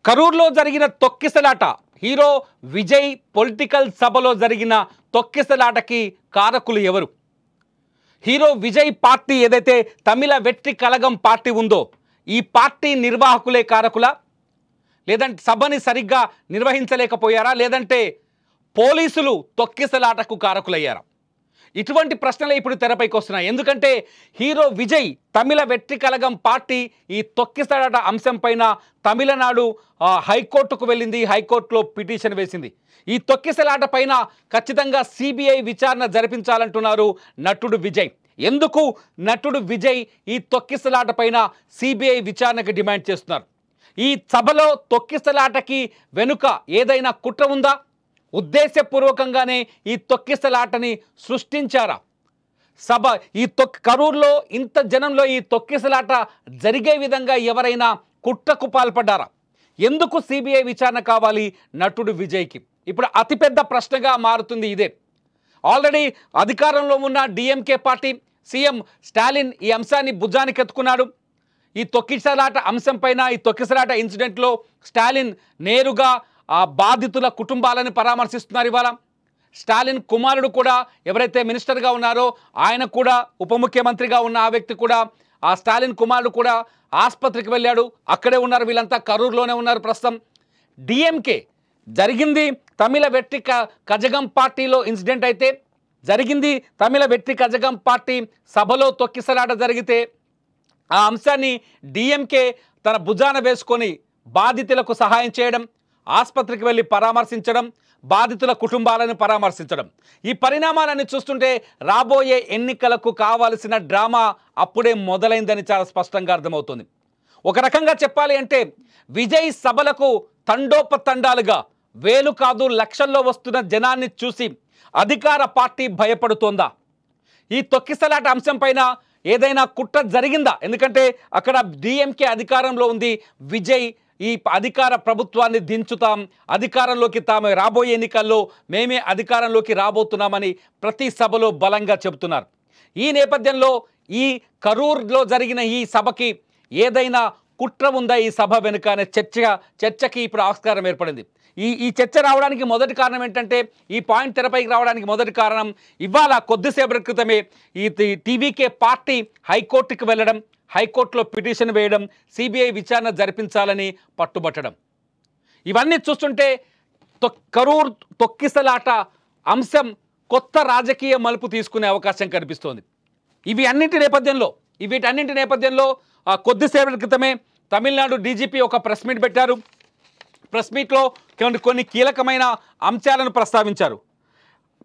కరూర్లో జరిగిన తొక్కిసలాట hero Vijay political సభలో జరిగిన తొక్కిసలాటకి కారకులు ఎవరు? హీరో విజయ్ పార్టీ ఏదైతే తమిళ వెట్రి కళగం పార్టీ ఉందో ఈ పార్టీ నిర్వాహకులే కారకులా, లేదంటే సభని సరిగ్గా నిర్వహించలేకపోయారా, లేదంటే పోలీసులు తొక్కిసలాటకు కారకులయ్యారా? ఇటువంటి ప్రశ్నలే ఇప్పుడు తెరపైకి వస్తున్నాయి. ఎందుకంటే హీరో విజయ్ తమిళ వెట్రి కళగం పార్టీ ఈ తొక్కిసలాట అంశం పైన తమిళనాడు హైకోర్టుకు వెళ్ళింది. హైకోర్టులో పిటిషన్ వేసింది. ఈ తొక్కిసలాట పైన ఖచ్చితంగా సిబిఐ విచారణ జరిపించాలంటున్నారు నటుడు విజయ్. ఎందుకు నటుడు విజయ్ ఈ తొక్కిసలాట పైన సిబిఐ విచారణకు డిమాండ్ చేస్తున్నారు? ఈ సభలో తొక్కిసలాటకి వెనుక ఏదైనా కుట్ర ఉందా? ఉద్దేశపూర్వకంగానే ఈ తొక్కిసలాటని సృష్టించారా? సభ ఈ కరూర్లో ఇంత జనంలో ఈ తొక్కిసలాట జరిగే విధంగా ఎవరైనా కుట్రకు పాల్పడ్డారా? ఎందుకు సిబిఐ విచారణ కావాలి నటుడు విజయ్కి? ఇప్పుడు అతిపెద్ద ప్రశ్నగా మారుతుంది ఇదే. ఆల్రెడీ అధికారంలో ఉన్న డిఎంకే పార్టీ సీఎం స్టాలిన్ ఈ అంశాన్ని భుజానికి ఎత్తుకున్నాడు. ఈ తొక్కిసలాట అంశం పైన, ఈ తొక్కిసలాట ఇన్సిడెంట్లో స్టాలిన్ నేరుగా ఆ బాధితుల కుటుంబాలను పరామర్శిస్తున్నారు. ఇవాళ స్టాలిన్ కుమారుడు కూడా ఎవరైతే మినిస్టర్గా ఉన్నారో ఆయన కూడా, ఉప ముఖ్యమంత్రిగా ఉన్న ఆ వ్యక్తి కూడా, ఆ స్టాలిన్ కుమారుడు కూడా ఆసుపత్రికి వెళ్ళాడు. అక్కడే ఉన్నారు. వీళ్ళంతా కరూర్లోనే ఉన్నారు ప్రస్తుతం. డిఎంకే జరిగింది తమిళ వెట్రి కజగం పార్టీలో ఇన్సిడెంట్ అయితే, జరిగింది తమిళ వెట్రి కజగం పార్టీ సభలో తొక్కిసలాట జరిగితే ఆ అంశాన్ని డిఎంకే తన భుజాన వేసుకొని బాధితులకు సహాయం చేయడం, ఆసుపత్రికి వెళ్ళి పరామర్శించడం, బాధితుల కుటుంబాలను పరామర్శించడం, ఈ పరిణామాలన్నీ చూస్తుంటే రాబోయే ఎన్నికలకు కావాల్సిన డ్రామా అప్పుడే మొదలైందని చాలా స్పష్టంగా అర్థమవుతుంది. ఒక రకంగా చెప్పాలి అంటే విజయ్ సభలకు తండోపతండాలుగా వేలు కాదు లక్షల్లో వస్తున్న జనాన్ని చూసి అధికార పార్టీ భయపడుతోందా? ఈ తొక్కిసలాట అంశం పైన ఏదైనా కుట్ర జరిగిందా? ఎందుకంటే అక్కడ డిఎంకే అధికారంలో ఉంది. విజయ్ ఈ అధికార ప్రభుత్వాన్ని దించుతాం, అధికారంలోకి తాము రాబోయే ఎన్నికల్లో మేమే అధికారంలోకి రాబోతున్నామని ప్రతి సభలో బలంగా చెబుతున్నారు. ఈ నేపథ్యంలో ఈ కరూర్లో జరిగిన ఈ సభకి ఏదైనా కుట్ర ఉందా ఈ సభ వెనుక అనే చర్చకి ఇప్పుడు ఆస్కారం ఏర్పడింది. ఈ చర్చ రావడానికి మొదటి కారణం ఏంటంటే, ఈ పాయింట్ తెరపైకి రావడానికి మొదటి కారణం ఇవాళ కొద్దిసేపటి క్రితమే ఈ టీవీకే పార్టీ హైకోర్టుకి వెళ్ళడం, హైకోర్టులో పిటిషన్ వేయడం, సిబిఐ విచారణ జరిపించాలని పట్టుబట్టడం. ఇవన్నీ చూస్తుంటే కరూర్ తొక్కిసలాట అంశం కొత్త రాజకీయ మలుపు తీసుకునే అవకాశం కనిపిస్తోంది. వీటన్నింటి నేపథ్యంలో కొద్దిసేపటి క్రితమే తమిళనాడు డీజీపీ ఒక ప్రెస్ మీట్ పెట్టారు. ప్రెస్ మీట్లో కొన్ని కీలకమైన అంశాలను ప్రస్తావించారు.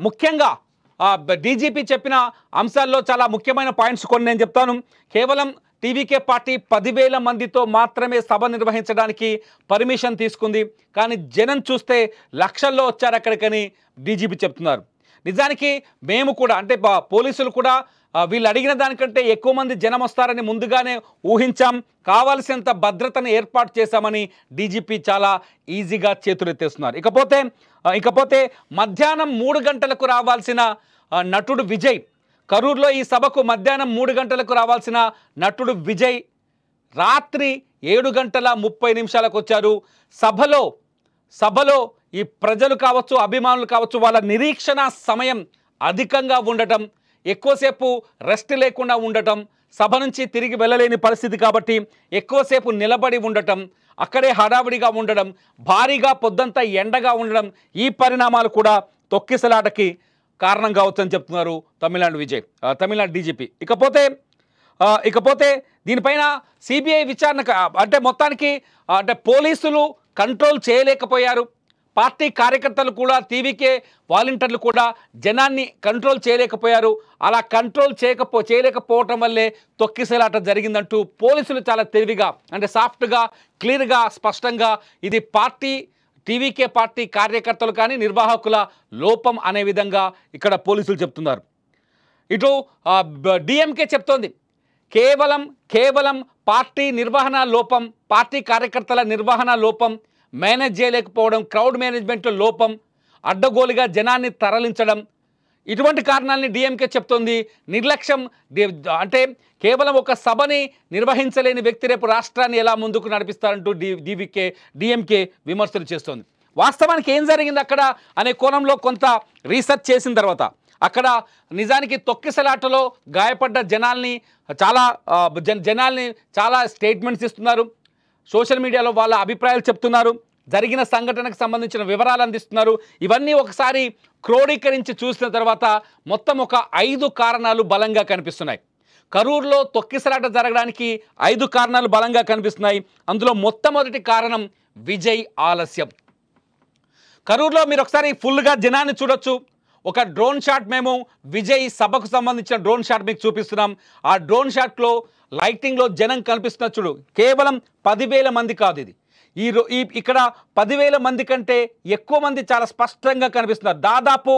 ముఖ్యంగా డీజీపీ చెప్పిన అంశాల్లో చాలా ముఖ్యమైన పాయింట్స్ కొన్ని నేను చెప్తాను. కేవలం టీవీకే పార్టీ 10,000 మందితో మాత్రమే సభ నిర్వహించడానికి పర్మిషన్ తీసుకుంది. కానీ జనం చూస్తే లక్షల్లో వచ్చారు అక్కడికని డీజీపీ చెప్తున్నారు. నిజానికి మేము కూడా, అంటే పోలీసులు కూడా వీళ్ళు అడిగిన దానికంటే ఎక్కువ మంది జనం వస్తారని ముందుగానే ఊహించాం, కావాల్సినంత భద్రతను ఏర్పాటు చేశామని డీజీపీ చాలా ఈజీగా చేతులెత్తేస్తున్నారు. ఇకపోతే మధ్యాహ్నం 3 గంటలకు రావాల్సిన నటుడు విజయ్, కరూర్లో ఈ సభకు మధ్యాహ్నం 3 గంటలకు రావాల్సిన నటుడు విజయ్ రాత్రి 7:30 వచ్చారు. సభలో ఈ ప్రజలు కావచ్చు, అభిమానులు కావచ్చు, వాళ్ళ నిరీక్షణ సమయం అధికంగా ఉండటం, ఎక్కువసేపు రెస్ట్ లేకుండా ఉండటం, సభ నుంచి తిరిగి వెళ్ళలేని పరిస్థితి కాబట్టి ఎక్కువసేపు నిలబడి ఉండటం, అక్కడే హడావిడిగా ఉండడం, భారీగా పొద్దంతా ఎండగా ఉండడం, ఈ పరిణామాలు కూడా తొక్కిసలాటకి కారణం కావచ్చని చెప్తున్నారు తమిళనాడు డీజీపీ. ఇకపోతే దీనిపైన సిబిఐ విచారణ, అంటే మొత్తానికి అంటే పోలీసులు కంట్రోల్ చేయలేకపోయారు. పార్టీ కార్యకర్తలు కూడా, టీవీకే వాలంటీర్లు కూడా జనాన్ని కంట్రోల్ చేయలేకపోయారు. అలా కంట్రోల్ చేయలేకపోవటం వల్లే తొక్కిసలాట జరిగిందంటూ పోలీసులు చాలా తెలివిగా, అంటే సాఫ్ట్గా, క్లియర్గా, స్పష్టంగా ఇది టీవీకే పార్టీ కార్యకర్తలు కానీ నిర్వాహకుల లోపం అనే విధంగా ఇక్కడ పోలీసులు చెప్తున్నారు. ఇటు డిఎంకే చెప్తోంది కేవలం పార్టీ నిర్వహణ లోపం, పార్టీ కార్యకర్తల నిర్వహణ లోపం, మేనేజ్ చేయలేకపోవడం, క్రౌడ్ మేనేజ్మెంట్లో లోపం, అడ్డగోలుగా జనాన్ని తరలించడం, ఇటువంటి కారణాలని డిఎంకే చెప్తోంది. నిర్లక్ష్యం అంటే కేవలం ఒక సభని నిర్వహించలేని వ్యక్తి రేపు రాష్ట్రాన్ని ఎలా ముందుకు నడిపిస్తారంటూ డిఎంకే విమర్శలు చేస్తోంది. వాస్తవానికి ఏం జరిగింది అక్కడ అనే కోణంలో కొంత రీసెర్చ్ చేసిన తర్వాత అక్కడ నిజానికి తొక్కిసలాటలో గాయపడ్డ జనాల్ని చాలా స్టేట్మెంట్స్ ఇస్తున్నారు. సోషల్ మీడియాలో వాళ్ళ అభిప్రాయాలు చెప్తున్నారు. జరిగిన సంఘటనకు సంబంధించిన వివరాలు అందిస్తున్నారు. ఇవన్నీ ఒకసారి క్రోడీకరించి చూసిన తర్వాత మొత్తం ఒక 5 కారణాలు బలంగా కనిపిస్తున్నాయి. కరూరులో తొక్కిసలాట జరగడానికి 5 కారణాలు బలంగా కనిపిస్తున్నాయి. అందులో మొట్టమొదటి కారణం విజయ్ ఆలస్యం. కరూరులో మీరు ఒకసారి ఫుల్గా జనాన్ని చూడొచ్చు. ఒక డ్రోన్ షాట్ మేము విజయ్ సభకు సంబంధించిన డ్రోన్ షాట్ మీకు చూపిస్తున్నాం. ఆ డ్రోన్ షాట్లో లైటింగ్లో జనం కనిపిస్తున్న చూడు, కేవలం 10,000 మంది కాదు ఇది. ఇక్కడ 10,000 మంది కంటే ఎక్కువ మంది చాలా స్పష్టంగా కనిపిస్తున్నారు. దాదాపు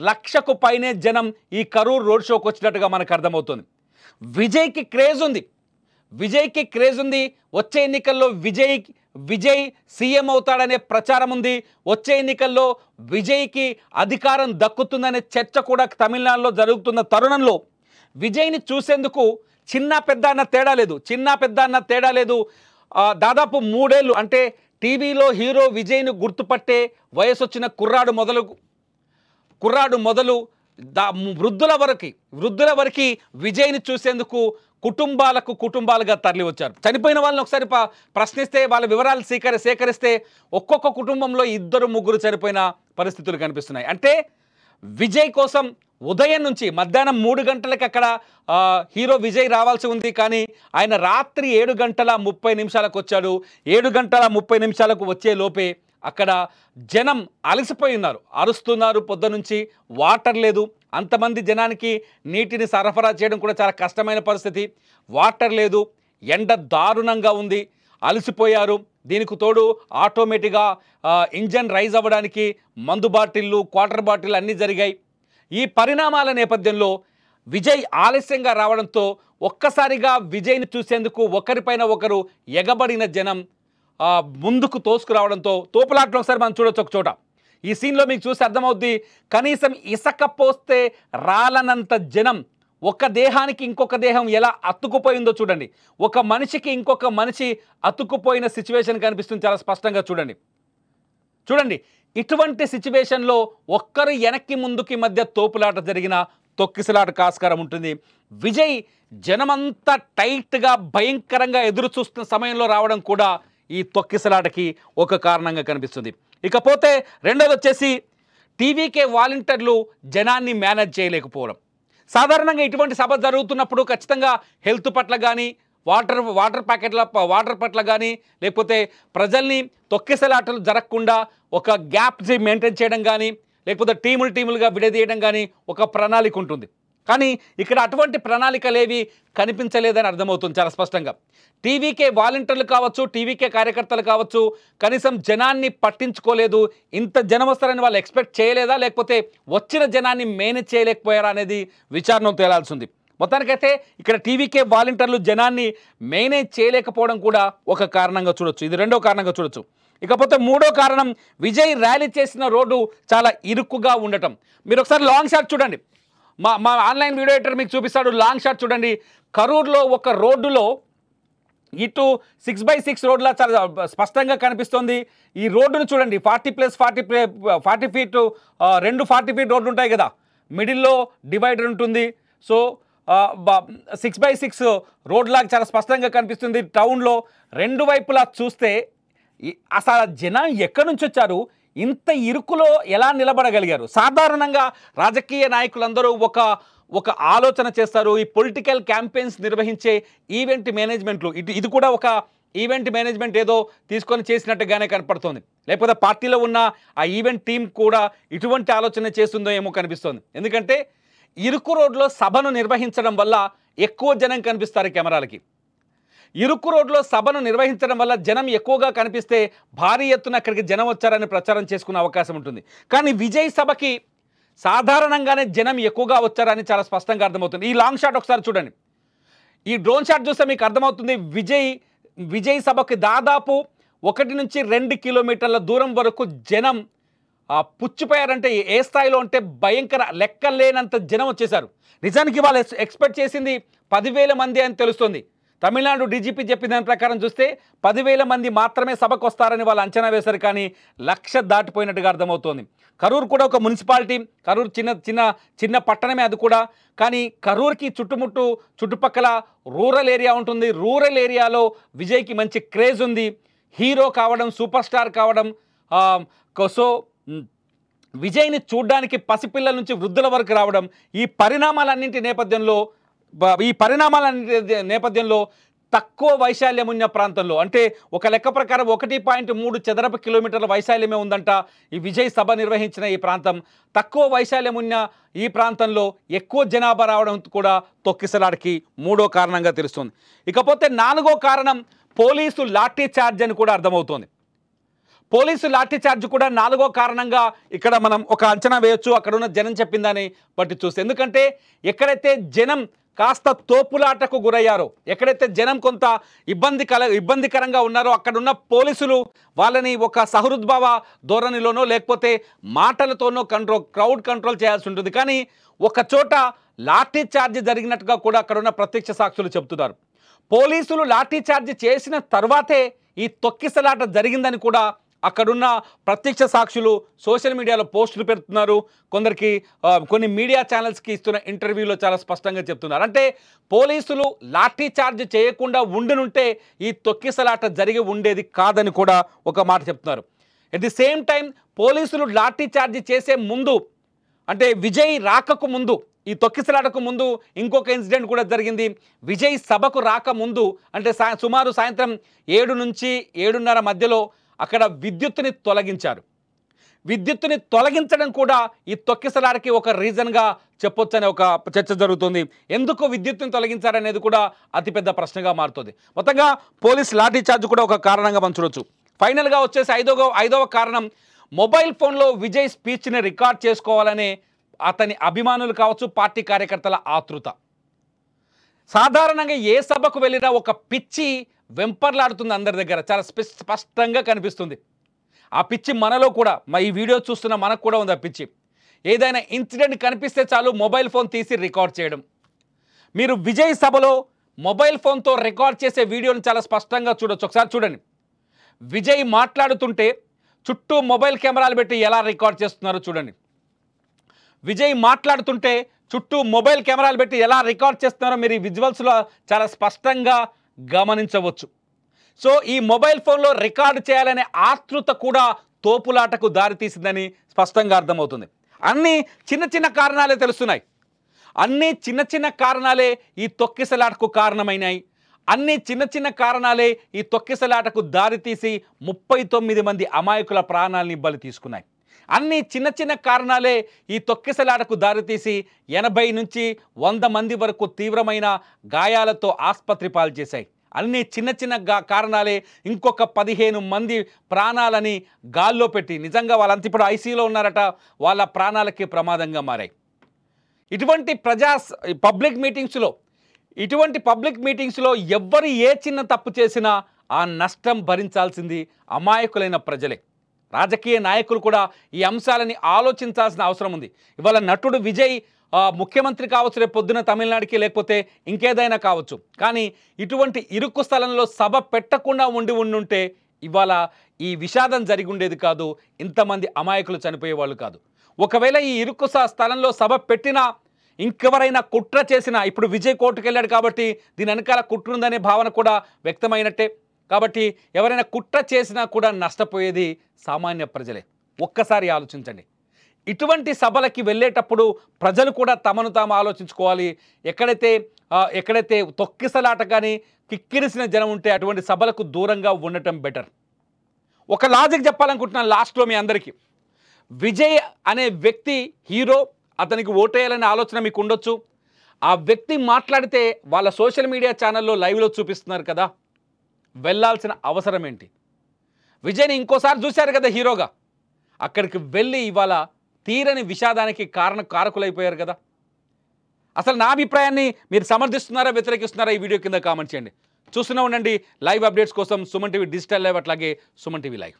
1,00,000కు పైనే జనం ఈ కరూరు రోడ్ షోకి వచ్చినట్టుగా మనకు అర్థమవుతుంది. విజయ్కి క్రేజ్ ఉంది. వచ్చే ఎన్నికల్లో విజయ్ సీఎం అవుతాడనే ప్రచారం ఉంది. వచ్చే ఎన్నికల్లో విజయ్కి అధికారం దక్కుతుందనే చర్చ కూడా తమిళనాడులో జరుగుతున్న తరుణంలో విజయ్ని చూసేందుకు చిన్న పెద్ద అన్న తేడా లేదు. దాదాపు 3 ఏళ్ళు అంటే టీవీలో హీరో విజయ్ను గుర్తుపట్టే వయసు వచ్చిన కుర్రాడు మొదలు వృద్ధుల వరకు విజయ్ని చూసేందుకు కుటుంబాలుగా తరలి వచ్చారు. చనిపోయిన వాళ్ళని ఒకసారి ప్రశ్నిస్తే వాళ్ళ వివరాలు సేకరిస్తే ఒక్కొక్క కుటుంబంలో 2-3 చనిపోయిన పరిస్థితులు కనిపిస్తున్నాయి. అంటే విజయ్ కోసం ఉదయం నుంచి మధ్యాహ్నం 3 గంటలకు అక్కడ హీరో విజయ్ రావాల్సి ఉంది. కానీ ఆయన రాత్రి 7:30 వచ్చాడు. 7:30 వచ్చే లోపే అక్కడ జనం అలసిపోయి ఉన్నారు, అరుస్తున్నారు. పొద్దునుంచి వాటర్ లేదు. అంతమంది జనానికి నీటిని సరఫరా చేయడం కూడా చాలా కష్టమైన పరిస్థితి. వాటర్ లేదు, ఎండ దారుణంగా ఉంది, అలసిపోయారు. దీనికి తోడు ఆటోమేటిక్గా ఇంజన్ రైజ్ అవ్వడానికి మందు బాటిళ్ళు, క్వార్టర్ బాటిల్ అన్నీ జరిగాయి. ఈ పరిణామాల నేపథ్యంలో విజయ్ ఆలస్యంగా రావడంతో ఒక్కసారిగా విజయ్ని చూసేందుకు ఒకరిపైన ఒకరు ఎగబడిన జనం ముందుకు తోసుకురావడంతో తోపులాట్లో ఒకసారి మనం చూడొచ్చు. ఒక చోట ఈ సీన్లో మీకు చూసి అర్థమవుద్ది. కనీసం ఇసుక పోస్తే రాలనంత జనం ఒక దేహానికి ఇంకొక దేహం ఎలా అతుక్కుపోయిందో చూడండి. ఒక మనిషికి ఇంకొక మనిషి అతుక్కుపోయిన సిచ్యువేషన్ కనిపిస్తుంది చాలా స్పష్టంగా. చూడండి ఇటువంటి సిచ్యువేషన్లో ఒక్కరు వెనక్కి ముందుకి మధ్య తోపులాట జరిగిన తొక్కిసలాటకు ఆస్కారం ఉంటుంది. విజయ్ జనమంతా టైట్గా భయంకరంగా ఎదురు చూస్తున్న సమయంలో రావడం కూడా ఈ తొక్కిసలాటకి ఒక కారణంగా కనిపిస్తుంది. ఇకపోతే రెండోది వచ్చేసి టీవీకే వాలంటీర్లు జనాన్ని మేనేజ్ చేయలేకపోవడం. సాధారణంగా ఇటువంటి సభ జరుగుతున్నప్పుడు ఖచ్చితంగా హెల్త్ పట్ల కానీ వాటర్ పట్ల కానీ లేకపోతే ప్రజల్ని తొక్కిసలాటలు జరగకుండా ఒక గ్యాప్ మెయింటైన్ చేయడం కానీ లేకపోతే టీములుగా విడదీయడం కానీ ఒక ప్రణాళిక ఉంటుంది. కానీ ఇక్కడ అటువంటి ప్రణాళికలేవి కనిపించలేదని అర్థమవుతుంది చాలా స్పష్టంగా. టీవీకే వాలంటీర్లు కావచ్చు, టీవీకే కార్యకర్తలు కావచ్చు, కనీసం జనాన్ని పట్టించుకోలేదు. ఇంత జనం వస్తారని వాళ్ళు ఎక్స్పెక్ట్ చేయలేదా, లేకపోతే వచ్చిన జనాన్ని మేనేజ్ చేయలేకపోయారా అనేది విచారణ తేలాల్సి ఉంది. మొత్తానికైతే ఇక్కడ టీవీకే వాలంటీర్లు జనాన్ని మేనేజ్ చేయలేకపోవడం కూడా ఒక కారణంగా చూడొచ్చు. ఇది రెండో కారణంగా చూడొచ్చు. ఇకపోతే మూడో కారణం విజయ్ ర్యాలీ చేసిన రోడ్డు చాలా ఇరుక్కుగా ఉండటం. మీరు ఒకసారి లాంగ్ షాట్ చూడండి. మా ఆన్లైన్ వీడియో ఎడిటర్ మీకు చూపిస్తాడు. లాంగ్ షాట్ చూడండి. కరూరులో ఒక రోడ్డులో ఇటు 6x6 రోడ్లా చాలా స్పష్టంగా కనిపిస్తుంది. ఈ రోడ్డును చూడండి. 40 ఫీట్ 2 40 ఫీట్ రోడ్లు ఉంటాయి కదా, మిడిల్లో డివైడర్ ఉంటుంది. సో 6x6 రోడ్లాగా చాలా స్పష్టంగా కనిపిస్తుంది. టౌన్లో రెండు వైపులా చూస్తే అసలు జనం ఎక్కడి నుంచి వచ్చారు, ఇంత ఇరుకులో ఎలా నిలబడగలిగారు? సాధారణంగా రాజకీయ నాయకులందరూ ఒక ఆలోచన చేస్తారు. ఈ పొలిటికల్ క్యాంపెయిన్స్ నిర్వహించే ఈవెంట్ మేనేజ్మెంట్లు ఇది కూడా ఒక ఈవెంట్ మేనేజ్మెంట్ ఏదో తీసుకొని చేసినట్టుగానే కనపడుతుంది. లేకపోతే పార్టీలో ఉన్న ఆ ఈవెంట్ టీం కూడా ఇటువంటి ఆలోచన చేస్తుందో ఏమో కనిపిస్తుంది. ఎందుకంటే ఇరుకు రోడ్లో సభను నిర్వహించడం వల్ల ఎక్కువ జనం కనిపిస్తారు కెమెరాలకి. ఇరుకు రోడ్లో సభను నిర్వహించడం వల్ల జనం ఎక్కువగా కనిపిస్తే భారీ ఎత్తున అక్కడికి జనం వచ్చారని ప్రచారం చేసుకునే అవకాశం ఉంటుంది. కానీ విజయ్ సభకి సాధారణంగానే జనం ఎక్కువగా వచ్చారని చాలా స్పష్టంగా అర్థమవుతుంది. ఈ లాంగ్ షాట్ ఒకసారి చూడండి. ఈ డ్రోన్ షాట్ చూస్తే మీకు అర్థమవుతుంది. విజయ్ సభకి దాదాపు 1 నుంచి 2 కిలోమీటర్ల దూరం వరకు జనం పుచ్చిపోయారంటే ఏ స్థాయిలో అంటే భయంకర లెక్కలేనంత జనం వచ్చేశారు. నిజానికి వాళ్ళు ఎక్స్పెక్ట్ చేసింది 10,000 మంది అని తెలుస్తుంది. తమిళనాడు డీజీపీ చెప్పిన దాని ప్రకారం చూస్తే 10,000 మంది మాత్రమే సభకు వస్తారని వాళ్ళు అంచనా వేశారు. కానీ 1,00,000 దాటిపోయినట్టుగా అర్థమవుతోంది. కరూరు కూడా ఒక మున్సిపాలిటీ, కరూరు చిన్న పట్టణమే అది కూడా. కానీ కరూరుకి చుట్టుపక్కల రూరల్ ఏరియా ఉంటుంది. రూరల్ ఏరియాలో విజయ్కి మంచి క్రేజ్ ఉంది. హీరో కావడం, సూపర్ స్టార్ కావడం, సో విజయ్ని చూడ్డానికి పసిపిల్లల నుంచి వృద్ధుల వరకు రావడం, ఈ పరిణామాలన్నింటి నేపథ్యంలో తక్కువ వైశాల్యం ఉన్న ప్రాంతంలో, అంటే ఒక లెక్క ప్రకారం 1.3 చదరపు కిలోమీటర్ల వైశాల్యమే ఉందంట ఈ విజయ్ సభ నిర్వహించిన ఈ ప్రాంతం. తక్కువ వైశాల్యం ఉన్న ఈ ప్రాంతంలో ఎక్కువ జనాభా రావడం కూడా తొక్కిసలాటకి మూడో కారణంగా తెలుస్తుంది. ఇకపోతే నాలుగో కారణం పోలీసు లాఠీ చార్జ్ అని కూడా అర్థమవుతోంది. పోలీసు లాఠీ చార్జ్ కూడా నాలుగో కారణంగా ఇక్కడ మనం ఒక అంచనా వేయొచ్చు, అక్కడున్న జనం చెప్పిందని బట్టి చూస్తే. ఎందుకంటే ఎక్కడైతే జనం కాస్త తోపులాటకు గురయ్యారో, ఎక్కడైతే జనం కొంత ఇబ్బందికరంగా ఉన్నారో అక్కడున్న పోలీసులు వాళ్ళని ఒక సహృద్భావ ధోరణిలోనో లేకపోతే మాటలతోనో క్రౌడ్ కంట్రోల్ చేయాల్సి ఉంటుంది. కానీ ఒక చోట లాఠీ చార్జ్ జరిగినట్టుగా కూడా అక్కడున్న ప్రత్యక్ష సాక్షులు చెబుతున్నారు. పోలీసులు లాఠీ చార్జ్ చేసిన తర్వాతే ఈ తొక్కిసలాట జరిగిందని కూడా అక్కడున్న ప్రత్యక్ష సాక్షులు సోషల్ మీడియాలో పోస్టులు పెడుతున్నారు. కొన్ని మీడియా ఛానల్స్కి ఇస్తున్న ఇంటర్వ్యూలో చాలా స్పష్టంగా చెప్తున్నారు. అంటే పోలీసులు లాఠీ చార్జ్ చేయకుండా ఉండునుంటే ఈ తొక్కిసలాట జరిగి ఉండేది కాదని కూడా ఒక మాట చెప్తున్నారు. ఎట్ ది సేమ్ టైం పోలీసులు లాఠీ చార్జ్ చేసే ముందు, అంటే విజయ్ రాకకు ముందు, ఈ తొక్కిసలాటకు ముందు ఇంకొక ఇన్సిడెంట్ కూడా జరిగింది. విజయ్ సభకు రాకముందు, అంటే సుమారు సాయంత్రం 7 నుంచి 7:30 మధ్యలో అక్కడ విద్యుత్తుని తొలగించారు. విద్యుత్తుని తొలగించడం కూడా ఈ తొక్కిసలాటకి ఒక రీజన్గా చెప్పొచ్చనే ఒక చర్చ జరుగుతుంది. ఎందుకు విద్యుత్తుని తొలగించారనేది కూడా అతిపెద్ద ప్రశ్నగా మారుతుంది. మొత్తంగా పోలీస్ లాఠీ చార్జ్ కూడా ఒక కారణంగా మనం చూడొచ్చు. ఫైనల్గా వచ్చేసి ఐదవ కారణం, మొబైల్ ఫోన్లో విజయ్ స్పీచ్ని రికార్డ్ చేసుకోవాలనే అతని అభిమానులు కావచ్చు, పార్టీ కార్యకర్తల ఆతృత. సాధారణంగా ఏ సభకు వెళ్ళినా ఒక పిచ్చి వెంపర్లాడుతుంది అందరి దగ్గర, చాలా స్పష్టంగా కనిపిస్తుంది. ఆ పిచ్చి మనలో కూడా, ఈ వీడియో చూస్తున్న మనకు కూడా ఉంది ఆ పిచ్చి. ఏదైనా ఇన్సిడెంట్ కనిపిస్తే చాలు మొబైల్ ఫోన్ తీసి రికార్డ్ చేయడం. మీరు విజయ్ సభలో మొబైల్ ఫోన్తో రికార్డ్ చేసే వీడియోని చాలా స్పష్టంగా చూడొచ్చు. ఒకసారి చూడండి. విజయ్ మాట్లాడుతుంటే చుట్టూ మొబైల్ కెమెరాలు పెట్టి ఎలా రికార్డ్ చేస్తున్నారో చూడండి. విజయ్ మాట్లాడుతుంటే చుట్టూ మొబైల్ కెమెరాలు పెట్టి ఎలా రికార్డ్ చేస్తున్నారో మీరు ఈ విజువల్స్లో చాలా స్పష్టంగా గమనించవచ్చు. సో ఈ మొబైల్ ఫోన్లో రికార్డు చేయాలనే ఆతృత కూడా తోపులాటకు దారితీసిందని స్పష్టంగా అర్థమవుతుంది. అన్నీ చిన్న కారణాలే తెలుస్తున్నాయి. అన్నీ చిన్న కారణాలే ఈ తొక్కిసలాటకు కారణమైనాయి. అన్నీ చిన్న కారణాలే ఈ తొక్కిసలాటకు దారితీసి 39 మంది అమాయకుల ప్రాణాలని బలి తీసుకున్నాయి. అన్నీ చిన్న కారణాలే ఈ తొక్కిసలాటకు దారితీసి 80 నుంచి 100 మంది వరకు తీవ్రమైన గాయాలతో ఆసుపత్రి పాలు చేశాయి. అన్నీ చిన్న కారణాలే ఇంకొక 15 మంది ప్రాణాలని గాల్లో పెట్టి, నిజంగా వాళ్ళంతా ఇప్పుడు ఐసీయూలో ఉన్నారట, వాళ్ళ ప్రాణాలకి ప్రమాదంగా మారాయి. ఇటువంటి పబ్లిక్ మీటింగ్స్లో ఎవ్వరు ఏ చిన్న తప్పు చేసినా ఆ నష్టం భరించాల్సింది అమాయకులైన ప్రజలే. రాజకీయ నాయకులు కూడా ఈ అంశాలని ఆలోచించాల్సిన అవసరం ఉంది. ఇవాళ నటుడు విజయ్ ముఖ్యమంత్రి కావచ్చు, రేపు పొద్దున తమిళనాడుకి లేకపోతే ఇంకేదైనా కావచ్చు. కానీ ఇటువంటి ఇరుకు స్థలంలో సభ పెట్టకుండా ఉండుంటే ఇవాళ ఈ విషాదం జరిగి ఉండేది కాదు, ఇంతమంది అమాయకులు చనిపోయేవాళ్ళు కాదు. ఒకవేళ ఈ ఇరుకు స్థలంలో సభ పెట్టినా, ఇంకెవరైనా కుట్ర చేసినా, ఇప్పుడు విజయ్ కోర్టుకు వెళ్ళాడు కాబట్టి దీని వెనకాల కుట్ర ఉందనే భావన కూడా వ్యక్తమైనట్టే. కాబట్టి ఎవరైనా కుట్ర చేసినా కూడా నష్టపోయేది సామాన్య ప్రజలే. ఒక్కసారి ఆలోచించండి. ఇటువంటి సభలకి వెళ్ళేటప్పుడు ప్రజలు కూడా తమను తాము ఆలోచించుకోవాలి. ఎక్కడైతే తొక్కిసలాట కానీ కిక్కిరిసిన జనం ఉంటే అటువంటి సభలకు దూరంగా ఉండటం బెటర్. ఒక లాజిక్ చెప్పాలనుకుంటున్నాను లాస్ట్లో మీ అందరికీ. విజయ్ అనే వ్యక్తి హీరో, అతనికి ఓటేయాలనే ఆలోచన మీకు ఉండొచ్చు. ఆ వ్యక్తి మాట్లాడితే వాళ్ళ సోషల్ మీడియా ఛానల్లో లైవ్లో చూపిస్తున్నారు కదా, వెళ్ళాల్సిన అవసరం ఏంటి? విజయ్ని ఇంకోసారి చూశారు కదా హీరోగా, అక్కడికి వెళ్ళి ఇవాళ తీరని విషాదానికి కారకులైపోయారు కదా. అసలు నా అభిప్రాయాన్ని మీరు సమర్థిస్తున్నారా, వ్యతిరేకిస్తున్నారా? ఈ వీడియో కింద కామెంట్ చేయండి. చూస్తూనే ఉండండి లైవ్ అప్డేట్స్ కోసం సుమన్ టీవీ డిజిటల్ లైవ్, అట్లాగే సుమన్ టీవీ లైవ్.